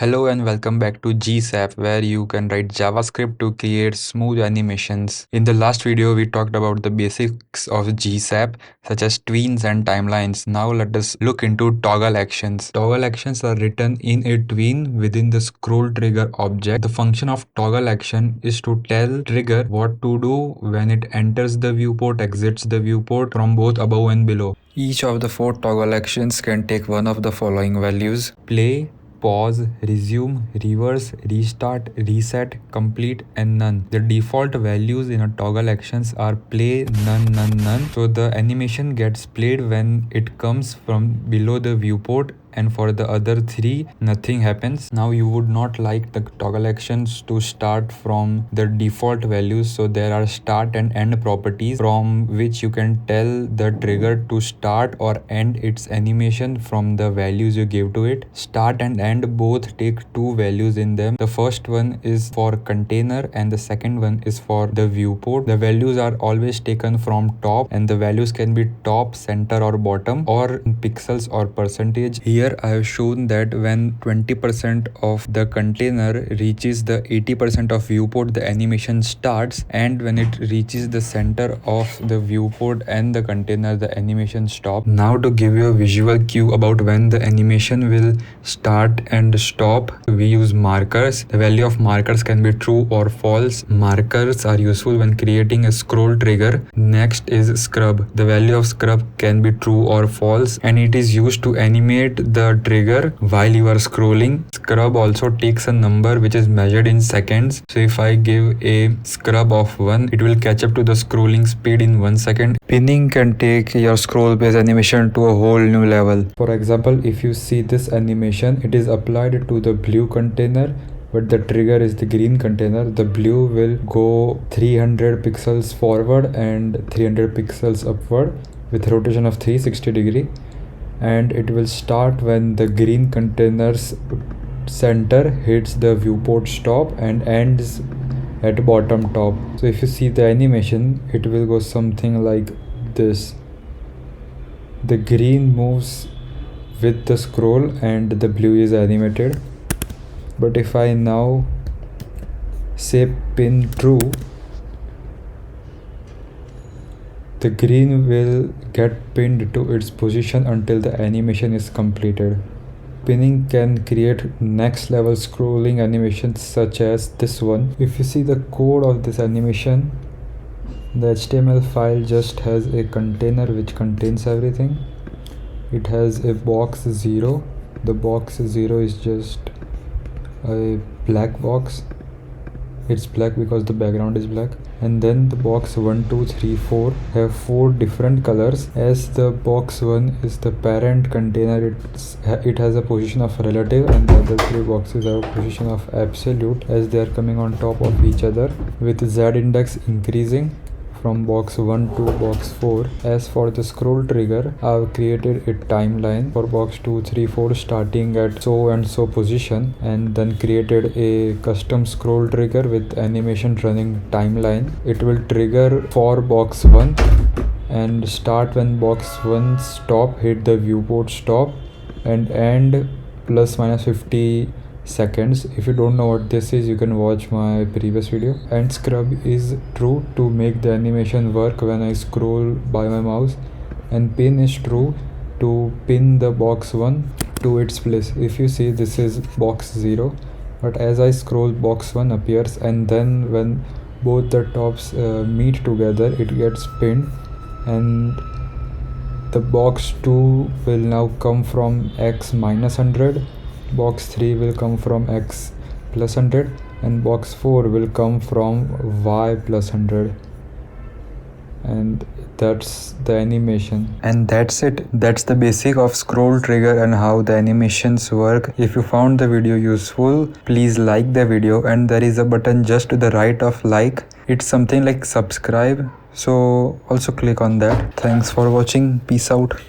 Hello and welcome back to GSAP, where you can write JavaScript to create smooth animations. In the last video, we talked about the basics of GSAP, such as tweens and timelines. Now let us look into toggle actions. Toggle actions are written in a tween within the scroll trigger object. The function of toggle action is to tell trigger what to do when it enters the viewport, exits the viewport from both above and below. Each of the 4 toggle actions can take one of the following values: play, pause, resume, reverse, restart, reset, complete, and none. The default values in a toggle actions are play, none, none, none. So the animation gets played when it comes from below the viewport, and for the other 3 nothing happens. Now you would not like the toggle actions to start from the default values, so there are start and end properties from which you can tell the trigger to start or end its animation from the values you give to it. Start and end both take 2 values in them. The first one is for container and the second one is for the viewport. The values are always taken from top, and the values can be top, center, or bottom, or in pixels or percentage. Here I have shown that when 20% of the container reaches the 80% of viewport, the animation starts, and when it reaches the center of the viewport and the container, the animation stops. Now to give you a visual cue about when the animation will start and stop, we use markers. The value of markers can be true or false. Markers are useful when creating a scroll trigger. Next is scrub. The value of scrub can be true or false, and it is used to animate the trigger while you are scrolling. Scrub also takes a number which is measured in seconds. So if I give a scrub of 1, it will catch up to the scrolling speed in 1 second. Pinning can take your scroll based animation to a whole new level. For example, if you see this animation, it is applied to the blue container, but the trigger is the green container. The blue will go 300 pixels forward and 300 pixels upward with rotation of 360 degree, and it will start when the green container's center hits the viewport stop and ends at bottom top. So if you see the animation, it will go something like this. The green moves with the scroll and the blue is animated. But if I now say pin true, the green will get pinned to its position until the animation is completed. Pinning can create next level scrolling animations such as this one. If you see the code of this animation, the HTML file just has a container which contains everything. It has a box 0. The box 0 is just a black box. It's black because the background is black. And then the box 1, 2, 3, 4 have 4 different colors. As the box 1 is the parent container, it has a position of relative, and the other 3 boxes have a position of absolute, as they are coming on top of each other with Z index increasing from box 1 to box 4. As for the scroll trigger, I have created a timeline for box 2, 3, 4 starting at so and so position, and then created a custom scroll trigger with animation running timeline. It will trigger for box 1 and start when box 1 stop hit the viewport stop, and end plus minus 50 seconds. If you don't know what this is, you can watch my previous video. And scrub is true to make the animation work when I scroll by my mouse, and pin is true to pin the box 1 to its place. If you see, this is box 0, but as I scroll, box 1 appears, and then when both the tops meet together, it gets pinned, and the box 2 will now come from x minus 100, box 3 will come from x plus 100, and box 4 will come from y plus 100. And that's the animation, and that's it. That's the basic of scroll trigger and how the animations work. If you found the video useful, please like the video, and there is a button just to the right of like. It's something like subscribe, so also click on that. Thanks for watching. Peace out.